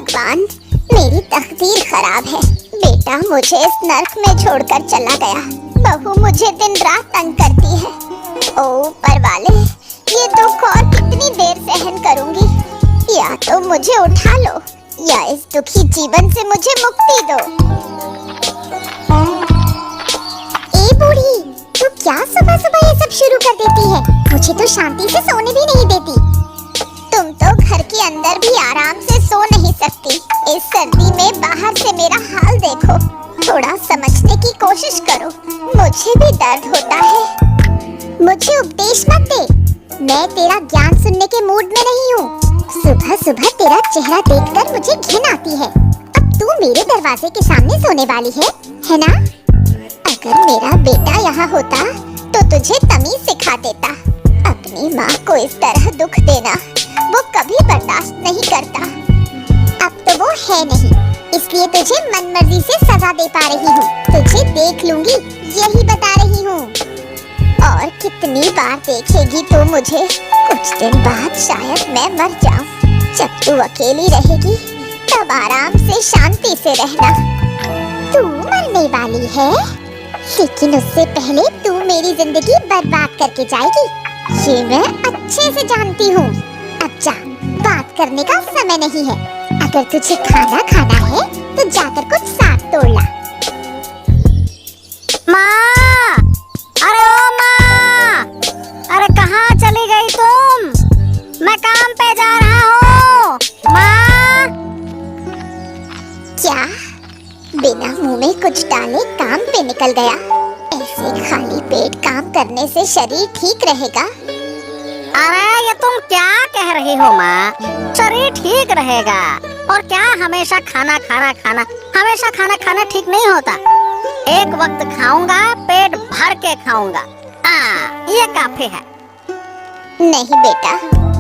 भगवान, मेरी तकदीर खराब है। बेटा मुझे इस नर्क में छोड़कर चला गया। बहू मुझे दिन रात तंग करती है। ओ ऊपर वाले, ये दुख और कितनी देर सहन करूंगी? या तो मुझे उठा लो या इस दुखी जीवन से मुझे मुक्ति दो। ए बूढ़ी, तू क्या सुबह सुबह ये सब शुरू कर देती है? मुझे तो शांति से सोने भी नहीं देती। तुम तो घर के अंदर भी आराम से सो नहीं सकती। इस सर्दी में बाहर से मेरा हाल देखो। थोड़ा समझने की कोशिश करो, मुझे भी दर्द होता है। मुझे उपदेश मत दे, मैं तेरा ज्ञान सुनने के मूड में नहीं हूँ। सुबह सुबह तेरा चेहरा देखकर मुझे घिन आती है। अब तू मेरे दरवाजे के सामने सोने वाली है ना? अगर मेरा बेटा यहाँ होता तो तुझे तमीज सिखा देता। अपनी माँ को इस तरह दुख देना वो कभी बर्दाश्त नहीं करता। अब तो वो है नहीं, इसलिए तुझे मनमर्जी से सजा दे पा रही हूँ। तुझे देख लूंगी, यही बता रही हूँ। और कितनी बार देखेगी तू मुझे? कुछ दिन बाद शायद मैं मर जाऊँ। जब तू अकेली रहेगी तब आराम से शांति से रहना। तू मरने वाली है, लेकिन उससे पहले तू मेरी जिंदगी बर्बाद करके जाएगी, ये मैं अच्छे से जानती हूँ। अब जा, बात करने का समय नहीं है। अगर तुझे खाना खाना है तो जाकर कुछ साग तोड़ ला। माँ! अरे ओ माँ! अरे कहाँ चली गई तुम? मैं काम पे जा रहा हूँ। माँ! क्या? बिना मुंह में कुछ डाले काम पे निकल गया? ऐसे खाली पेट काम करने से शरीर ठीक रहेगा? अरे ये तुम क्या कह रही हो माँ? शरीर ठीक रहेगा। और क्या हमेशा खाना खाना ठीक नहीं होता। एक वक्त खाऊंगा, पेट भर के खाऊंगा। ये काफी है। नहीं बेटा,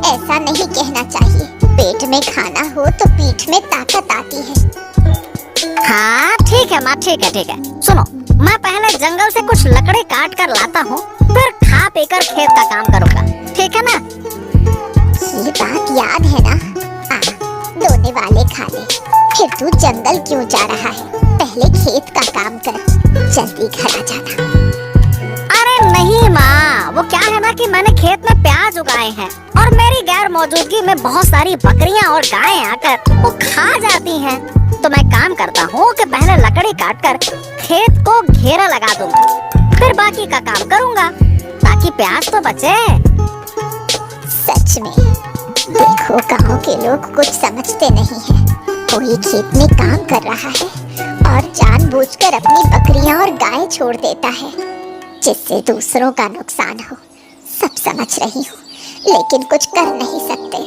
ऐसा नहीं कहना चाहिए। पेट में खाना हो तो पीठ में ताकत आती है। हाँ ठीक है माँ, ठीक है। सुनो, मैं पहले जंगल से कुछ लकड़ी काट कर लाता हूँ, फिर खा पी कर खेत का काम करूँगा, ठीक है ना? ये बात याद है ना? दोने वाले खा ले, फिर तू जंगल क्यों जा रहा है? पहले खेत का काम कर, जल्दी घर आ जाना। अरे नहीं माँ, वो क्या है ना कि मैंने खेत में प्याज उगाए हैं और मेरी गैर मौजूदगी में बहुत सारी बकरियाँ और गायें आकर वो खा जाती हैं। तो मैं काम करता हूँ कि पहले लकड़ी काटकर खेत को घेरा लगा दूंगा, फिर बाकी का काम करूँगा ताकि प्याज तो बचे। सच में देखो, गांव के लोग कुछ समझते नहीं हैं। कोई खेत में काम कर रहा है और जानबूझकर अपनी बकरियां और गाय छोड़ देता है, जिससे दूसरों का नुकसान हो। सब समझ रही हूँ, लेकिन कुछ कर नहीं सकते।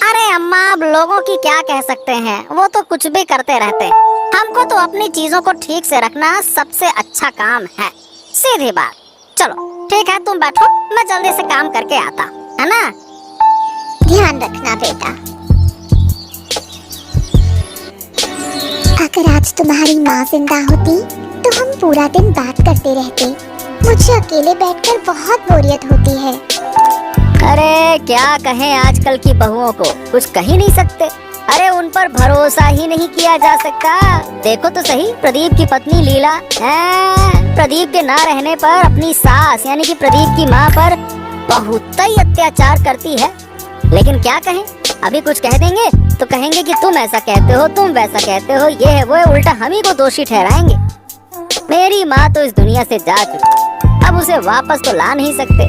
अरे अम्मा, अब लोगों की क्या कह सकते हैं? वो तो कुछ भी करते रहते। हमको तो अपनी चीजों को ठीक से रखना सबसे अच्छा काम है। सीधी बात। चलो ठीक है, तुम बैठो, मैं जल्दी से काम करके आता, है ना? ध्यान रखना बेटा। अगर आज तुम्हारी माँ जिंदा होती तो हम पूरा दिन बात करते रहते। मुझे अकेले बैठकर बहुत बोरियत होती है। अरे क्या कहें, आजकल की बहुओं को कुछ कह ही नहीं सकते। अरे उन पर भरोसा ही नहीं किया जा सकता। देखो तो सही, प्रदीप की पत्नी लीला है, प्रदीप के ना रहने पर अपनी सास यानी कि प्रदीप की माँ पर बहुत ही अत्याचार करती है। लेकिन क्या कहें, अभी कुछ कह देंगे तो कहेंगे कि तुम ऐसा कहते हो, तुम वैसा कहते हो, ये है वो है, उल्टा हम ही को दोषी ठहराएंगे। मेरी माँ तो इस दुनिया से जा चुकी, अब उसे वापस तो ला नहीं सकते।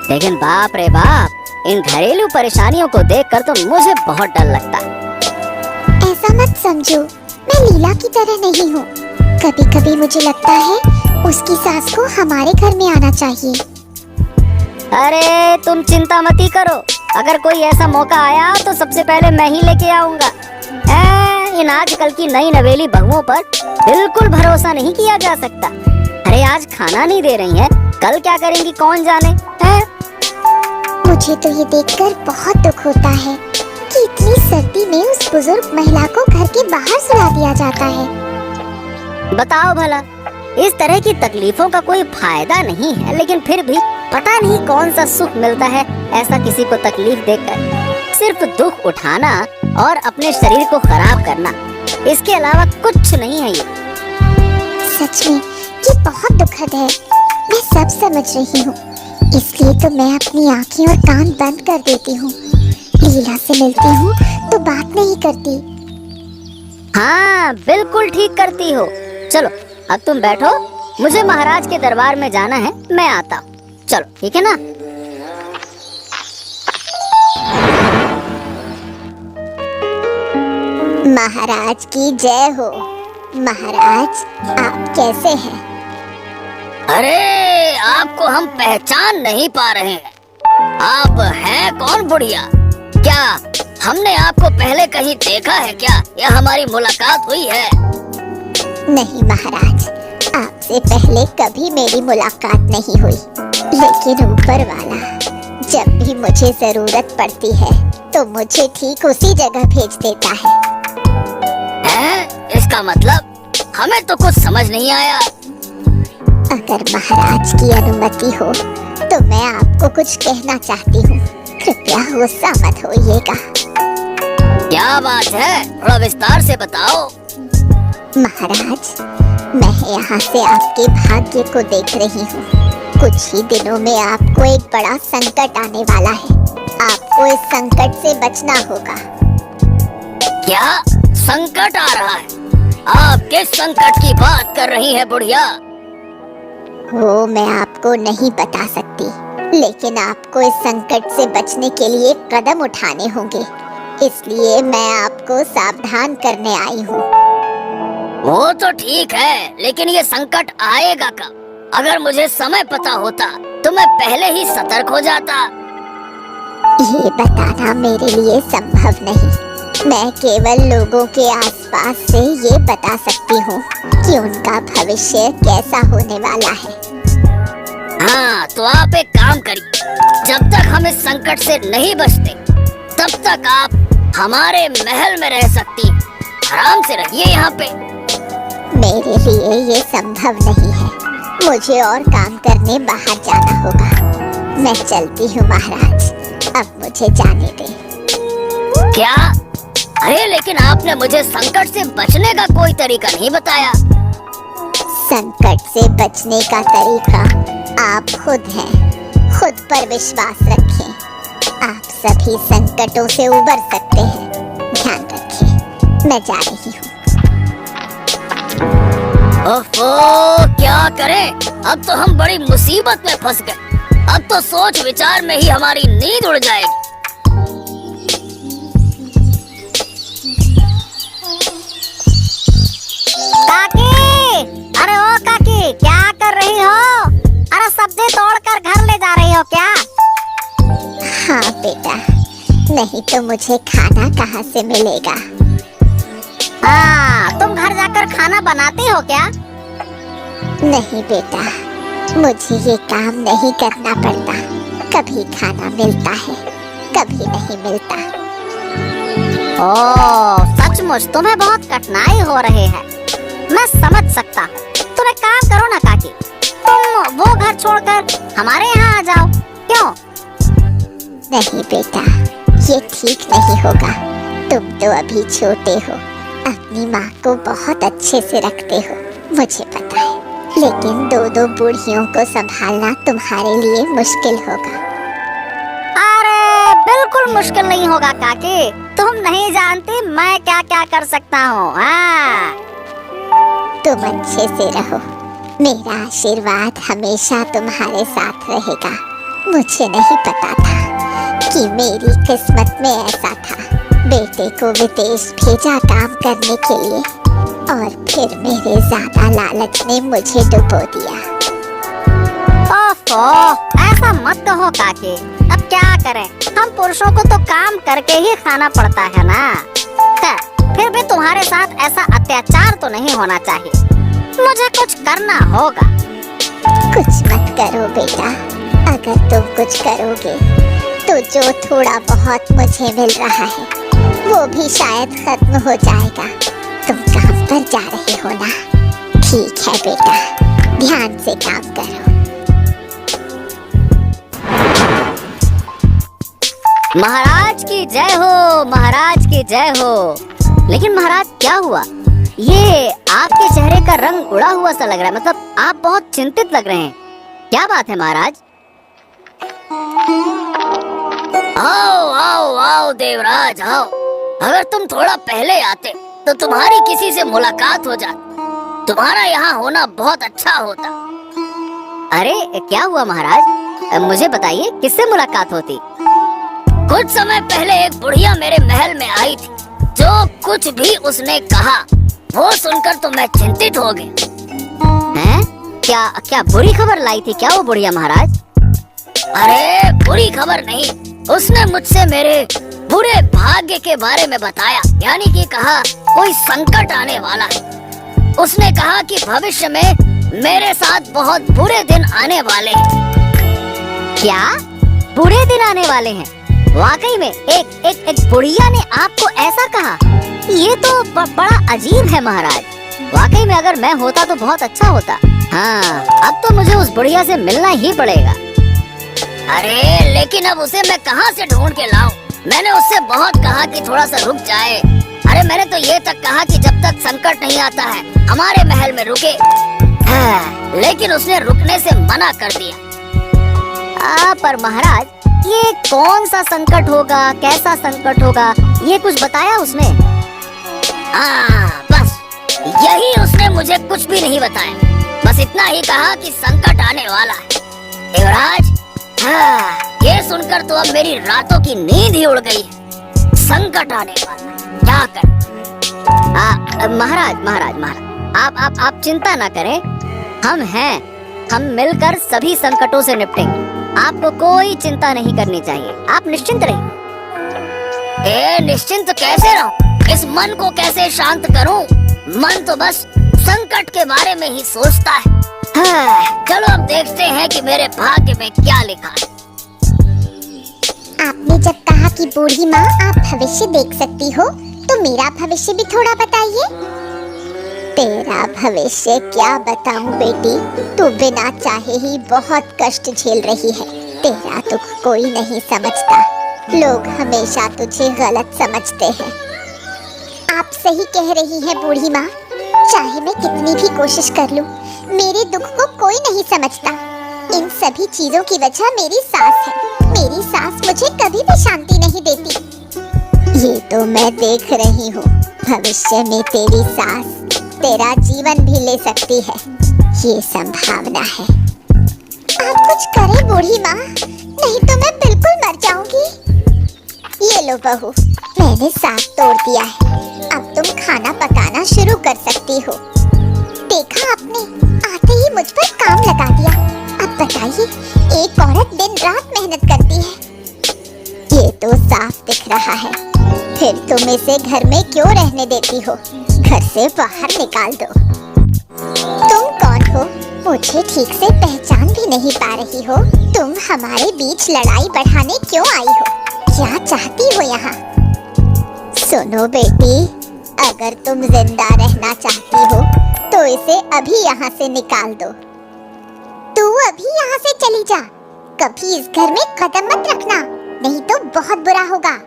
लेकिन बाप रे बाप, इन घरेलू परेशानियों को देखकर तो मुझे बहुत डर लगता है। ऐसा मत समझो, मैं लीला की तरह नहीं हूँ। कभी कभी मुझे लगता है उसकी सास को हमारे घर में आना चाहिए। अरे तुम चिंता मत ही करो, अगर कोई ऐसा मौका आया तो सबसे पहले मैं ही लेके आऊंगा। इन आजकल की नई नवेली बहुओं पर बिल्कुल भरोसा नहीं किया जा सकता। अरे आज खाना नहीं दे रही है, कल क्या करेंगी कौन जाने है? मुझे तो ये देखकर बहुत दुख होता है कि इतनी सर्दी में उस बुजुर्ग महिला को घर के बाहर सुला दिया जाता है। बताओ भला, इस तरह की तकलीफों का कोई फायदा नहीं है, लेकिन फिर भी पता नहीं कौन सा सुख मिलता है ऐसा किसी को तकलीफ देकर। सिर्फ दुख उठाना और अपने शरीर को खराब करना, इसके अलावा कुछ नहीं है ये। सच में ये बहुत दुखद है, मैं सब समझ रही हूँ। इसलिए तो मैं अपनी आंखें और कान बंद कर देती हूँ। लीला से मिलती हूँ तो बात नहीं करती। हाँ, बिल्कुल ठीक करती हो। चलो अब तुम बैठो, मुझे महाराज के दरबार में जाना है, मैं आता हूँ। चलो ठीक है ना। महाराज की जय हो। महाराज आप कैसे हैं? अरे आपको हम पहचान नहीं पा रहे हैं। आप हैं कौन बुढ़िया? क्या हमने आपको पहले कहीं देखा है क्या, या हमारी मुलाकात हुई है? नहीं महाराज, आपसे पहले कभी मेरी मुलाकात नहीं हुई, लेकिन ऊपर वाला जब भी मुझे जरूरत पड़ती है तो मुझे ठीक उसी जगह भेज देता है। इसका मतलब हमें तो कुछ समझ नहीं आया। अगर महाराज की अनुमति हो तो मैं आपको कुछ कहना चाहती हूँ, कृपया गुस्सा मत होइएगा। क्या बात है, थोड़ा विस्तार से बताओ। महाराज, मैं यहाँ से आपके भाग्य को देख रही हूँ। कुछ ही दिनों में आपको एक बड़ा संकट आने वाला है। आपको इस संकट से बचना होगा। क्या संकट आ रहा है? आप किस संकट की बात कर रही है बुढ़िया? वो मैं आपको नहीं बता सकती, लेकिन आपको इस संकट से बचने के लिए कदम उठाने होंगे। इसलिए मैं आपको सावधान करने आई हूँ। वो तो ठीक है, लेकिन ये संकट आएगा कब? अगर मुझे समय पता होता तो मैं पहले ही सतर्क हो जाता। ये बताना मेरे लिए संभव नहीं। मैं केवल लोगों के आसपास से ये बता सकती हूँ कि उनका भविष्य कैसा होने वाला है। हाँ, तो आप एक काम करिए, जब तक हम इस संकट से नहीं बचते तब तक आप हमारे महल में रह सकती हैं। आराम से रहिए यहाँ पे। मेरे लिए ये संभव नहीं है, मुझे और काम करने बाहर जाना होगा। मैं चलती हूँ महाराज, अब मुझे जाने दें। क्या? अरे लेकिन आपने मुझे संकट से बचने का कोई तरीका नहीं बताया। संकट से बचने का तरीका आप खुद हैं। खुद पर विश्वास रखें, आप सभी संकटों से उबर सकते हैं। ध्यान रखें, मैं जा रही हूँ। ओफो, क्या करें? अब तो हम बड़ी मुसीबत में फंस गए। अब तो सोच विचार में ही हमारी नींद उड़ जाएगी। काकी, अरे ओ काकी, क्या कर रही हो? अरे सब्जी तोड़कर घर ले जा रही हो क्या? हाँ बेटा, नहीं तो मुझे खाना कहाँ से मिलेगा? हाँ, तुम घर जाकर खाना बनाती हो क्या? नहीं बेटा, मुझे ये काम नहीं करना पड़ता। कभी खाना मिलता है, कभी नहीं मिलता। ओह, सचमुच तुम्हें बहुत कठिनाई हो रही है। मैं समझ सकता हूँ। तुम एक काम करो ना काकी, तुम वो घर छोड़कर हमारे यहाँ आ जाओ। क्यों? नहीं बेटा, ये ठीक नहीं होगा। तुम तो अभी छोटे हो, अपनी माँ को बहुत अच्छे से रखते हो, मुझे पता है। लेकिन दो बूढ़ियों को संभालना तुम्हारे लिए मुश्किल होगा। अरे बिल्कुल मुश्किल नहीं होगा काकी, तुम नहीं जानती मैं क्या क्या कर सकता हूँ। हाँ, तुम अच्छे से रहो, मेरा आशीर्वाद हमेशा तुम्हारे साथ रहेगा। मुझे नहीं पता था कि मेरी किस्मत में ऐसा था। बेटे को विदेश भेजा काम करने के लिए, और फिर मेरे ज्यादा लालच ने मुझे डुबो दिया। ओफो, ऐसा मत कहो काकी। अब क्या करें, हम पुरुषों को तो काम करके ही खाना पड़ता है ना। फिर भी तुम्हारे साथ ऐसा अत्याचार तो नहीं होना चाहिए। मुझे कुछ करना होगा। कुछ मत करो बेटा, अगर तुम कुछ करोगे तो जो थोड़ा बहुत मुझे मिल रहा है वो भी शायद खत्म हो जाएगा। तुम काम पर जा रहे हो ना? ठीक है बेटा, ध्यान से काम करो। महाराज की जय हो, महाराज की जय हो। लेकिन महाराज क्या हुआ? ये आपके चेहरे का रंग उड़ा हुआ सा लग रहा है, मतलब आप बहुत चिंतित लग रहे हैं। क्या बात है महाराज? आओ आओ आओ देवराज आओ। अगर तुम थोड़ा पहले आते तो तुम्हारी किसी से मुलाकात हो जाती। तुम्हारा यहाँ होना बहुत अच्छा होता। अरे क्या हुआ महाराज? मुझे बताइए, किससे मुलाकात होती? कुछ समय पहले एक बुढ़िया मेरे महल में आई थी। जो कुछ भी उसने कहा वो सुनकर तो मैं चिंतित हो गई। हैं? क्या क्या बुरी खबर लाई थी क्या वो बुढ़िया महाराज? अरे बुरी खबर नहीं, उसने मुझसे मेरे बुरे भाग्य के बारे में बताया। यानी कि कहा कोई संकट आने वाला है। उसने कहा कि भविष्य में मेरे साथ बहुत बुरे दिन आने वाले हैं। क्या बुरे दिन आने वाले हैं? वाकई में एक बुढ़िया ने आपको ऐसा कहा? ये तो बड़ा अजीब है महाराज। वाकई में अगर मैं होता तो बहुत अच्छा होता। हाँ, अब तो मुझे उस बुढ़िया से मिलना ही पड़ेगा। अरे लेकिन अब उसे मैं कहाँ से ढूंढ के लाऊं? मैंने उससे बहुत कहा कि थोड़ा सा रुक जाए। अरे मैंने तो ये तक कहा कि जब तक संकट नहीं आता है हमारे महल में रुके। लेकिन उसने रुकने से मना कर दिया। पर महाराज, ये कौन सा संकट होगा, कैसा संकट होगा, ये कुछ बताया उसने? बस यही उसने मुझे कुछ भी नहीं बताया। बस इतना ही कहा कि संकट आने वाला है। देवराज, ये सुनकर तो अब मेरी रातों की नींद ही उड़ गई है। संकट आने वाला है, क्या करें? महाराज, आप चिंता ना करें। हम हैं, हम मिलकर सभी संकटों से निपटेंगे। आपको कोई चिंता नहीं करनी चाहिए, आप निश्चिंत रहिए। निश्चिंत कैसे रहूं? इस मन को कैसे शांत करूं? मन तो बस संकट के बारे में ही सोचता है। चलो अब देखते हैं कि मेरे भाग्य में क्या लिखा है। आपने जब कहा कि बूढ़ी माँ आप भविष्य देख सकती हो, तो मेरा भविष्य भी थोड़ा बताइए। तेरा भविष्य क्या बताऊं बेटी, तू बिना चाहे ही बहुत कष्ट झेल रही है। तेरा दुख कोई नहीं समझता। लोग हमेशा तुझे गलत समझते हैं। आप सही कह रही हैं बूढ़ी माँ। चाहे मैं कितनी भी कोशिश कर लूं, मेरे दुख को कोई नहीं समझता। इन सभी चीजों की वजह मेरी सास है। मेरी सास मुझे कभी भी शांति नहीं देती। ये तो मैं देख रही हूँ, भविष्य में तेरी सास तेरा जीवन भी ले सकती है, ये संभावना है। आप कुछ करें बूढ़ी माँ, नहीं तो मैं बिल्कुल मर जाऊंगी। ये लो बहू, मैंने साग तोड़ दिया है। अब तुम खाना पकाना शुरू कर सकती हो। देखा आपने, आते ही मुझ पर काम लगा दिया। अब बताइए, एक औरत दिन रात मेहनत करती है। ये तो साफ दिख रहा है। फिर तुम इसे घर में क्यों रहने देती हो? घर से बाहर निकाल दो। तुम कौन हो? मुझे ठीक से पहचान भी नहीं पा रही हो। तुम हमारे बीच लड़ाई बढ़ाने क्यों आई हो? क्या चाहती हो यहाँ? सुनो बेटी, अगर तुम जिंदा रहना चाहती हो तो इसे अभी यहाँ से निकाल दो। तू अभी यहाँ से चली जा। कभी इस घर में कदम मत रखना, नहीं तो बहुत बुरा होगा।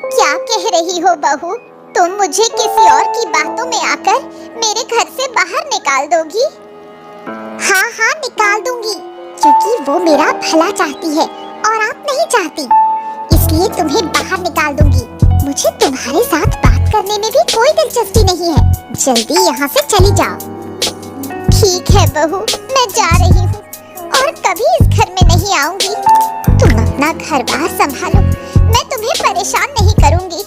क्या कह रही हो बहू? तुम मुझे किसी और की बातों में आकर मेरे घर से बाहर निकाल दोगी? हाँ हाँ निकाल दूंगी, क्योंकि वो मेरा भला चाहती है और आप नहीं चाहती, इसलिए तुम्हें बाहर निकाल दूंगी। मुझे तुम्हारे साथ बात करने में भी कोई दिलचस्पी नहीं है। जल्दी यहाँ से चली जाओ। ठीक है बहू, मैं जा रही हूँ और कभी इस घर में नहीं आऊंगी। तुम अपना घर बार संभालो, मैं तुम्हें परेशान नहीं करूंगी।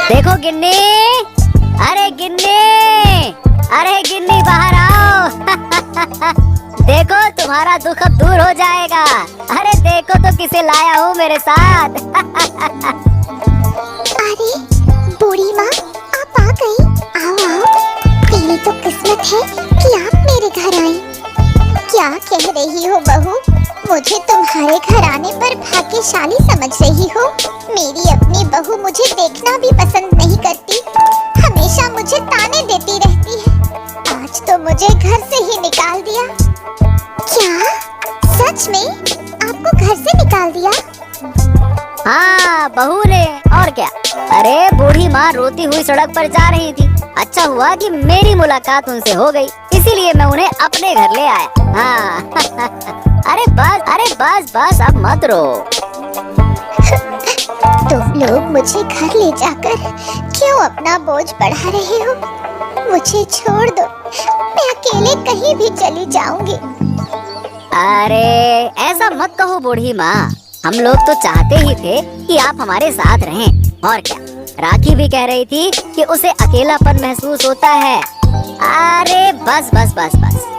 देखो गिन्नी, अरे गिन्नी, अरे गिन्नी बाहर आओ। देखो तुम्हारा दुख अब दूर हो जाएगा। अरे देखो तो किसे लाया हूँ मेरे साथ। अरे बूढ़ी माँ, आप आ गई। आओ आओ, तेरी तो किस्मत है कि आप मेरे घर आई। क्या कह रही हो बहू? मुझे तुम्हारे घर आने पर भाग्यशाली समझ रही हो? मेरी अपनी बहू मुझे देखना भी पसंद नहीं करती, हमेशा मुझे ताने देती रहती है। आज तो मुझे घर से ही निकाल दिया। क्या सच में आपको घर से निकाल दिया? हाँ, बहू ने, और क्या। अरे बूढ़ी माँ रोती हुई सड़क पर जा रही थी। अच्छा हुआ कि मेरी मुलाकात उनसे हो गई, इसीलिए मैं उन्हें अपने घर ले आया। हाँ अरे बस अब मत रो। तुम लोग मुझे घर ले जाकर क्यों अपना बोझ बढ़ा रहे हो? मुझे छोड़ दो, मैं अकेले कहीं भी चली जाऊंगी। अरे ऐसा मत कहो बूढ़ी माँ, हम लोग तो चाहते ही थे कि आप हमारे साथ रहें। और क्या, राखी भी कह रही थी कि उसे अकेलापन महसूस होता है। अरे बस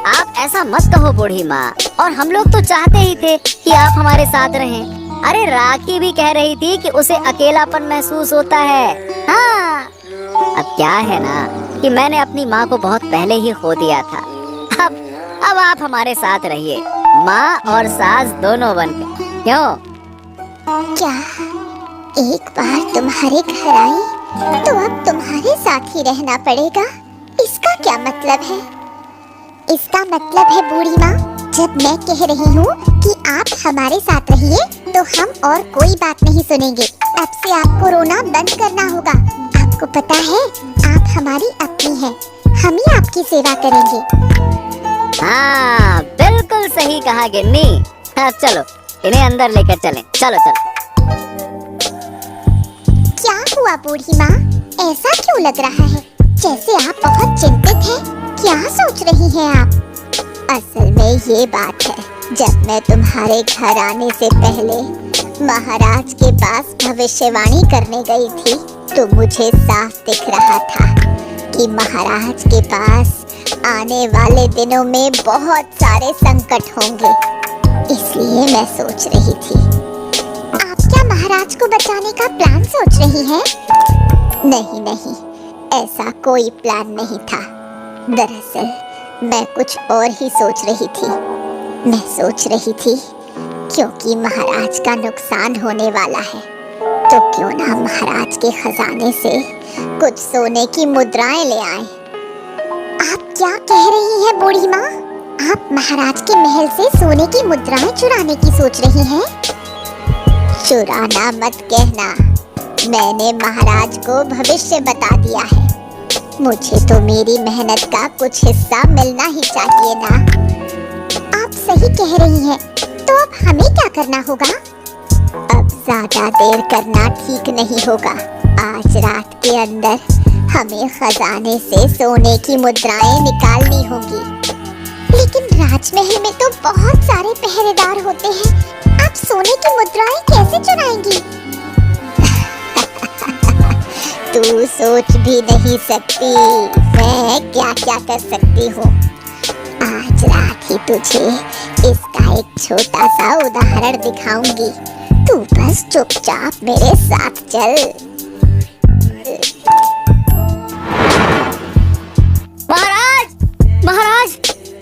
आप ऐसा मत कहो बूढ़ी माँ, और हम लोग तो चाहते ही थे कि आप हमारे साथ रहें। अरे राखी भी कह रही थी कि उसे अकेलापन महसूस होता है। हाँ, अब क्या है ना कि मैंने अपनी माँ को बहुत पहले ही खो दिया था। अब आप हमारे साथ रहिए, माँ और सास दोनों बनकर। क्यों? क्या एक बार तुम्हारे घर आई तो अब तुम्हारे साथ ही रहना पड़ेगा? इसका क्या मतलब है? इसका मतलब है बूढ़ी माँ, जब मैं कह रही हूँ कि आप हमारे साथ रहिए तो हम और कोई बात नहीं सुनेंगे। अब से आपको रोना बंद करना होगा। आपको पता है आप हमारी अपनी हैं, हम ही आपकी सेवा करेंगे। हाँ, बिल्कुल सही कहा गिन्नी। हाँ, चलो इन्हें अंदर लेकर चलें। चलो। क्या हुआ बूढ़ी माँ, ऐसा क्यों लग रहा है जैसे आप बहुत चिंतित हैं? क्या सोच रही हैं आप? असल में ये बात है, जब मैं तुम्हारे घर आने से पहले महाराज के पास भविष्यवाणी करने गई थी तो मुझे साफ दिख रहा था कि महाराज के पास आने वाले दिनों में बहुत सारे संकट होंगे। इसलिए मैं सोच रही थी। आप क्या महाराज को बचाने का प्लान सोच रही हैं? नहीं, ऐसा कोई प्लान नहीं था। दरअसल मैं कुछ और ही सोच रही थी। मैं सोच रही थी क्योंकि महाराज का नुकसान होने वाला है तो क्यों ना महाराज के खजाने से कुछ सोने की मुद्राएं ले आए। आप क्या कह रही हैं बूढ़ी माँ? आप महाराज के महल से सोने की मुद्राएं चुराने की सोच रही हैं? चुराना मत कहना, मैंने महाराज को भविष्य बता दिया है। मुझे तो मेरी मेहनत का कुछ हिस्सा मिलना ही चाहिए ना। आप सही कह रही हैं, तो अब हमें क्या करना होगा? अब ज्यादा देर करना ठीक नहीं होगा। आज रात के अंदर हमें खजाने से सोने की मुद्राएं निकालनी होंगी। लेकिन राजमहल में तो बहुत सारे पहरेदार होते हैं, आप सोने की मुद्राएं कैसे चुराएंगी? तू सोच भी नहीं सकती मैं क्या क्या कर सकती हूँ। आज रात ही तुझे इसका एक छोटा सा उदाहरण दिखाऊंगी। तू बस चुपचाप मेरे साथ चल।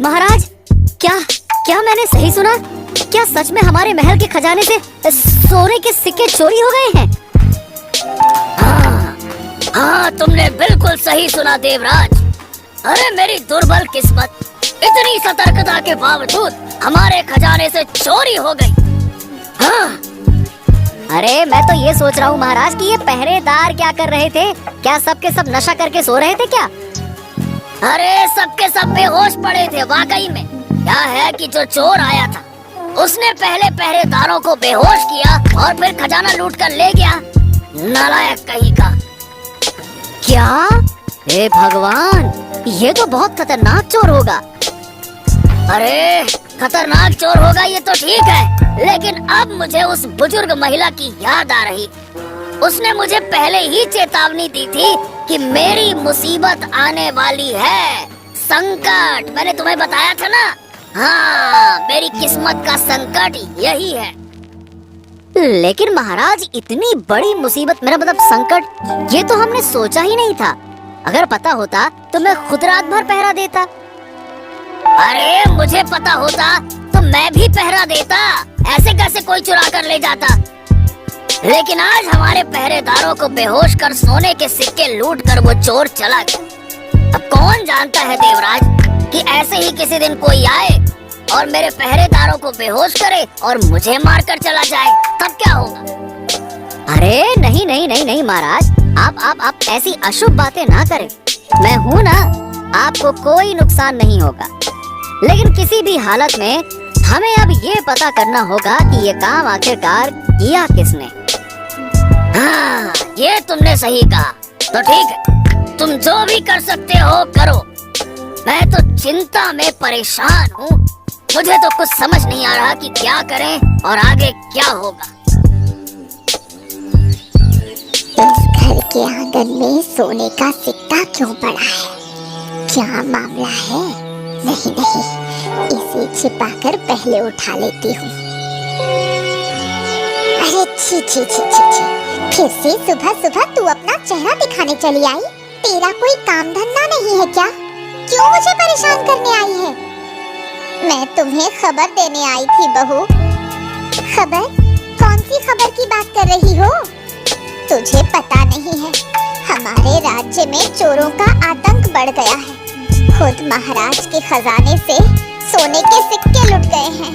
महाराज, क्या मैंने सही सुना? क्या सच में हमारे महल के खजाने से सोने के सिक्के चोरी हो गए हैं? हाँ, तुमने बिल्कुल सही सुना देवराज। अरे मेरी दुर्बल किस्मत, इतनी सतर्कता के बावजूद हमारे खजाने से चोरी हो गई। हाँ। अरे मैं तो ये सोच रहा हूँ महाराज कि ये पहरेदार क्या कर रहे थे? क्या सबके सब नशा करके सो रहे थे क्या? अरे सबके सब बेहोश पड़े थे। वाकई में क्या है कि जो चोर आया था उसने पहले पहरेदारों को बेहोश किया और फिर खजाना लूट कर ले गया। नालायक कहीं का। क्या? हे भगवान, ये तो बहुत खतरनाक चोर होगा। अरे खतरनाक चोर होगा ये तो ठीक है, लेकिन अब मुझे उस बुजुर्ग महिला की याद आ रही। उसने मुझे पहले ही चेतावनी दी थी कि मेरी मुसीबत आने वाली है। संकट, मैंने तुम्हें बताया था ना। हाँ, मेरी किस्मत का संकट यही है। लेकिन महाराज, इतनी बड़ी मुसीबत, मेरा मतलब संकट, ये तो हमने सोचा ही नहीं था। अगर पता होता तो मैं खुद रात भर पहरा देता। अरे मुझे पता होता तो मैं भी पहरा देता। ऐसे कैसे कोई चुरा कर ले जाता? लेकिन आज हमारे पहरेदारों को बेहोश कर सोने के सिक्के लूट कर वो चोर चला गया। अब कौन जानता है देवराज कि ऐसे ही किसी दिन कोई आए और मेरे पहरेदारों को बेहोश करे और मुझे मारकर चला जाए, तब क्या होगा? अरे नहीं नहीं नहीं नहीं महाराज, आप ऐसी अशुभ बातें ना करें। मैं हूँ ना, आपको कोई नुकसान नहीं होगा। लेकिन किसी भी हालत में हमें अब ये पता करना होगा कि ये काम आखिरकार किया किसने। हाँ, ये तुमने सही कहा। तो ठीक है, तुम जो भी कर सकते हो करो। मैं तो चिंता में परेशान हूँ। मुझे तो कुछ समझ नहीं आ रहा कि क्या करें और आगे क्या होगा। इस घर के आंगन में सोने का सिक्का क्यों पड़ा है? क्या मामला है? नहीं नहीं, इसे छिपाकर पहले उठा लेती हूँ। अरे छी छी छी छी छी, फिर से सुबह सुबह तू अपना चेहरा दिखाने चली आई? तेरा कोई काम धंधा नहीं है क्या? क्यों मुझे परेशान करने आई है? मैं तुम्हें खबर देने आई थी बहू। खबर? कौन सी खबर की बात कर रही हो? तुझे पता नहीं है, हमारे राज्य में चोरों का आतंक बढ़ गया है। खुद महाराज के खजाने से सोने के सिक्के लुट गए हैं।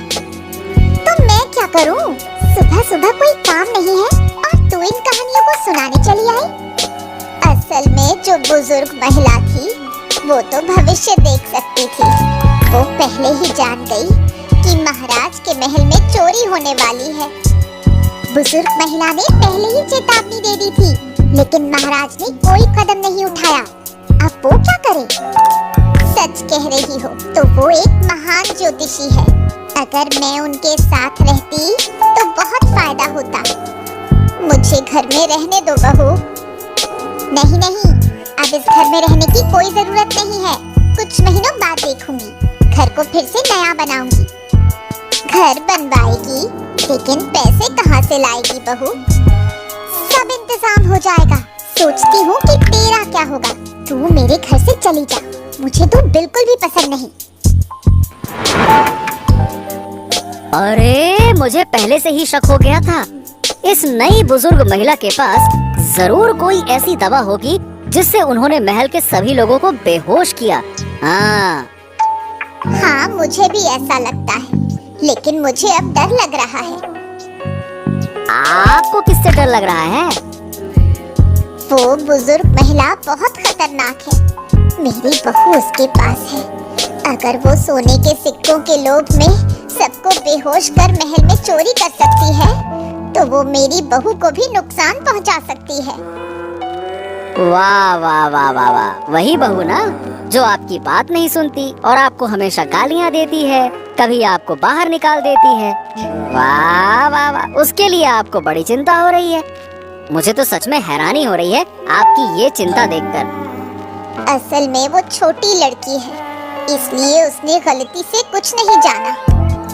तो मैं क्या करूं? सुबह सुबह कोई काम नहीं है और तू इन कहानियों को सुनाने चली आई? असल में जो बुजुर्ग महिला थी वो तो भविष्य देख सकती थी। वो पहले ही जान गई कि महाराज के महल में चोरी होने वाली है। बुजुर्ग महिला ने पहले ही चेतावनी दे दी थी, लेकिन महाराज ने कोई कदम नहीं उठाया। अब वो क्या करे? सच कह रही हो तो वो एक महान ज्योतिषी है। अगर मैं उनके साथ रहती तो बहुत फायदा होता। मुझे घर में रहने दो बहू। नहीं नहीं, अब इस घर में रहने की कोई जरूरत नहीं है। कुछ महीनों बाद देखूंगी, घर को फिर से नया बनाऊंगी। घर बनवाएगी, लेकिन पैसे कहाँ से लाएगी बहू? सब इंतजाम हो जाएगा। सोचती हूँ कि तेरा क्या होगा। तू मेरे घर से चली जा, मुझे तो बिल्कुल भी पसंद नहीं। अरे मुझे पहले से ही शक हो गया था। इस नई बुजुर्ग महिला के पास जरूर कोई ऐसी दवा होगी जिससे उन्होंने महल के सभी लोगों को बेहोश किया। हाँ, मुझे भी ऐसा लगता है, लेकिन मुझे अब डर लग रहा है। आपको किससे डर लग रहा है? वो बुजुर्ग महिला बहुत खतरनाक है। मेरी बहू उसके पास है। अगर वो सोने के सिक्कों के लोभ में सबको बेहोश कर महल में चोरी कर सकती है, तो वो मेरी बहू को भी नुकसान पहुंचा सकती है। वाह वाह वाह वाह वाह, वही बहू ना जो आपकी बात नहीं सुनती और आपको हमेशा गालियाँ देती है, कभी आपको बाहर निकाल देती है। वाह वाह वाह, उसके लिए आपको बड़ी चिंता हो रही है। मुझे तो सच में हैरानी हो रही है आपकी ये चिंता देखकर। असल में वो छोटी लड़की है, इसलिए उसने गलती से कुछ नहीं जाना।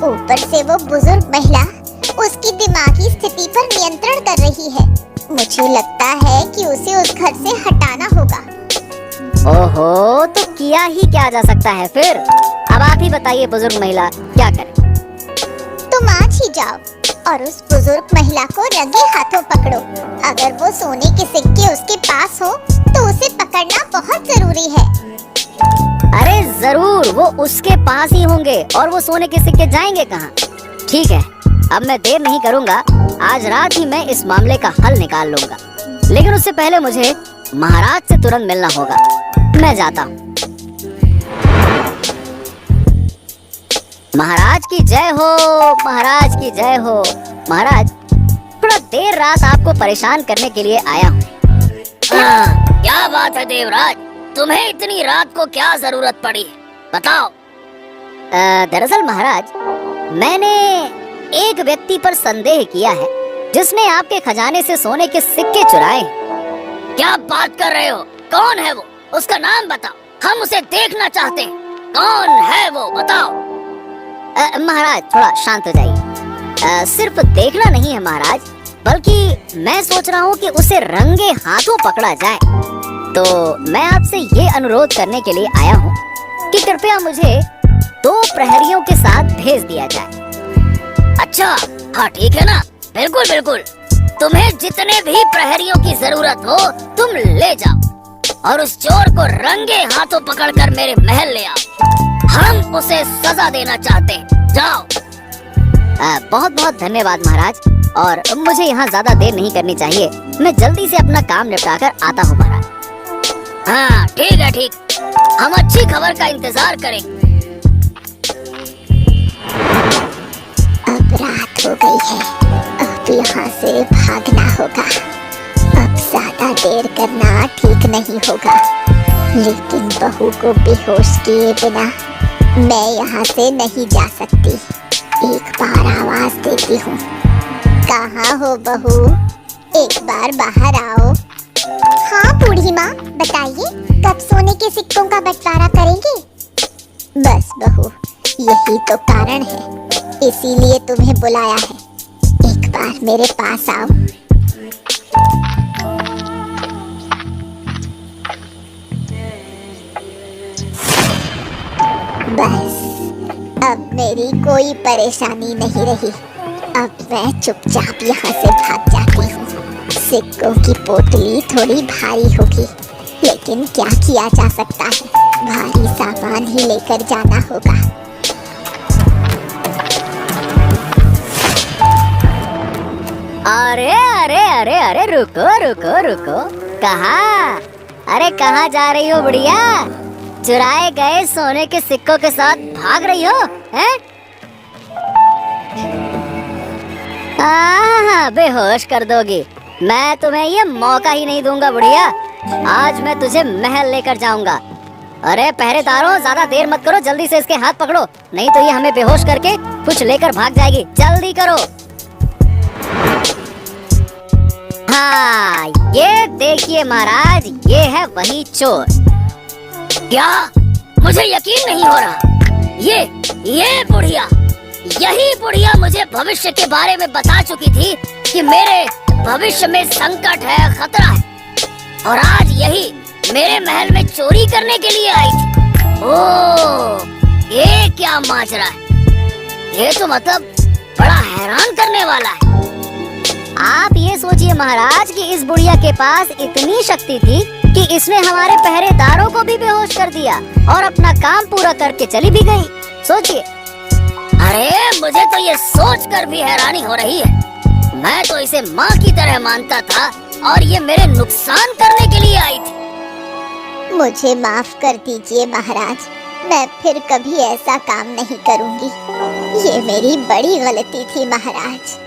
ऊपर से वो बुजुर्ग महिला उसकी दिमागी स्थिति पर नियंत्रण कर रही है। मुझे लगता है कि उसे उस घर से हटाना होगा। ओहो, तो किया ही क्या जा सकता है फिर? अब आप ही बताइए बुजुर्ग महिला, क्या करें? तुम आज ही जाओ और उस बुजुर्ग महिला को रंगे हाथों पकड़ो। अगर वो सोने के सिक्के उसके पास हो तो उसे पकड़ना बहुत जरूरी है। अरे जरूर, वो उसके पास ही होंगे और वो सोने के सिक्के जाएंगे कहाँ? ठीक है, अब मैं देर नहीं करूँगा। आज रात ही मैं इस मामले का हल निकाल लूंगा, लेकिन उससे पहले मुझे महाराज से तुरंत मिलना होगा। मैं जाता हूँ। महाराज की जय हो, महाराज की जय हो। महाराज, थोड़ा देर रात आपको परेशान करने के लिए आया हूँ। क्या बात है देवराज, तुम्हें इतनी रात को क्या जरूरत पड़ी, बताओ। दरअसल महाराज, मैंने एक व्यक्ति पर संदेह किया है जिसने आपके खजाने से सोने के सिक्के चुराए। क्या बात कर रहे हो? कौन है वो? उसका नाम बताओ, हम उसे देखना चाहते हैं। कौन है वो, बताओ। महाराज थोड़ा शांत हो जाइए। सिर्फ देखना नहीं है महाराज, बल्कि मैं सोच रहा हूँ कि उसे रंगे हाथों पकड़ा जाए। तो मैं आपसे ये अनुरोध करने के लिए आया हूँ कि कृपया मुझे 2 प्रहरियों के साथ भेज दिया जाए। अच्छा, हाँ ठीक है ना, बिल्कुल बिल्कुल। तुम्हें जितने भी प्रहरियों की जरूरत हो तुम ले जाओ और उस चोर को रंगे हाथों पकड़कर मेरे महल ले आओ। हम उसे सजा देना चाहते हैं। जाओ। बहुत बहुत धन्यवाद महाराज, और मुझे यहाँ ज्यादा देर नहीं करनी चाहिए। मैं जल्दी से अपना काम निपटा कर आता हूँ महाराज। हाँ ठीक है, ठीक। हम अच्छी खबर का इंतजार करेंगे। अब रात हो गई है, अब यहाँ से भागना होगा। अब ज्यादा देर करना ठीक नहीं होगा, लेकिन बहू को बेहोश किए बिना मैं यहाँ से नहीं जा सकती। एक बार आवाज देती हूँ, कहाँ हो बहू, एक बार बाहर आओ। हाँ बूढ़ी माँ, बताइए कब सोने के सिक्कों का बंटवारा करेंगे? बस बहू, यही तो कारण है, इसीलिए तुम्हें बुलाया है। एक बार मेरे पास आओ। बस अब मेरी कोई परेशानी नहीं रही। अब मैं चुपचाप यहाँ से भाग जाती हूँ। सिक्कों की पोटली थोड़ी भारी होगी, लेकिन क्या किया जा सकता है, भारी सामान ही लेकर जाना होगा। अरे अरे अरे अरे, रुको रुको रुको, कहाँ? अरे कहाँ जा रही हो बुढ़िया? चुराए गए सोने के सिक्कों के साथ भाग रही हो, हैं? बेहोश कर दोगी। मैं तुम्हें ये मौका ही नहीं दूंगा बुढ़िया। आज मैं तुझे महल लेकर जाऊंगा। अरे पहरेदारों, ज्यादा देर मत करो, जल्दी से इसके हाथ पकड़ो, नहीं तो ये हमें बेहोश करके कुछ लेकर भाग जाएगी। जल्दी करो। हाँ, ये देखिए महाराज, ये है वही चोर। क्या? मुझे यकीन नहीं हो रहा। ये बुढ़िया, यही बुढ़िया मुझे भविष्य के बारे में बता चुकी थी कि मेरे भविष्य में संकट है, खतरा है, और आज यही मेरे महल में चोरी करने के लिए आई थी। ओह, ये क्या माजरा है? ये तो मतलब बड़ा हैरान करने वाला है। आप ये सोचिए महाराज कि इस बुढ़िया के पास इतनी शक्ति थी कि इसने हमारे पहरेदारों को भी बेहोश कर दिया और अपना काम पूरा करके चली भी गई। सोचिए। अरे मुझे तो ये सोच कर भी हैरानी हो रही है। मैं तो इसे माँ की तरह मानता था और ये मेरे नुकसान करने के लिए आई थी। मुझे माफ कर दीजिए महाराज, मैं फिर कभी ऐसा काम नहीं करूंगी। ये मेरी बड़ी गलती थी महाराज।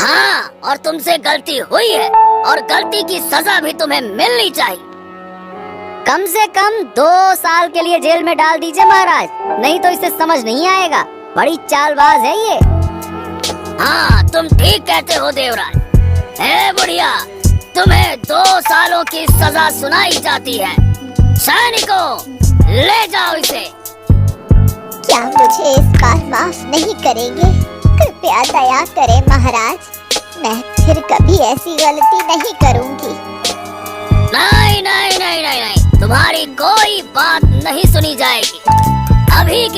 हाँ, और तुमसे गलती हुई है और गलती की सजा भी तुम्हें मिलनी चाहिए। कम से कम 2 साल के लिए जेल में डाल दीजिए महाराज, नहीं तो इसे समझ नहीं आएगा। बड़ी चालबाज है ये। हाँ, तुम ठीक कहते हो देवराज। है बुढ़िया, तुम्हें 2 सालों की सजा सुनाई जाती है। सैनिकों, ले जाओ इसे। क्या मुझे इस बार माफ नहीं करेंगे? कृपया दया करें महाराज, मैं फिर कभी ऐसी गलती नहीं करूंगी। नहीं नहीं नहीं नहीं नहीं, तुम्हारी कोई बात नहीं सुनी जाएगी। अभी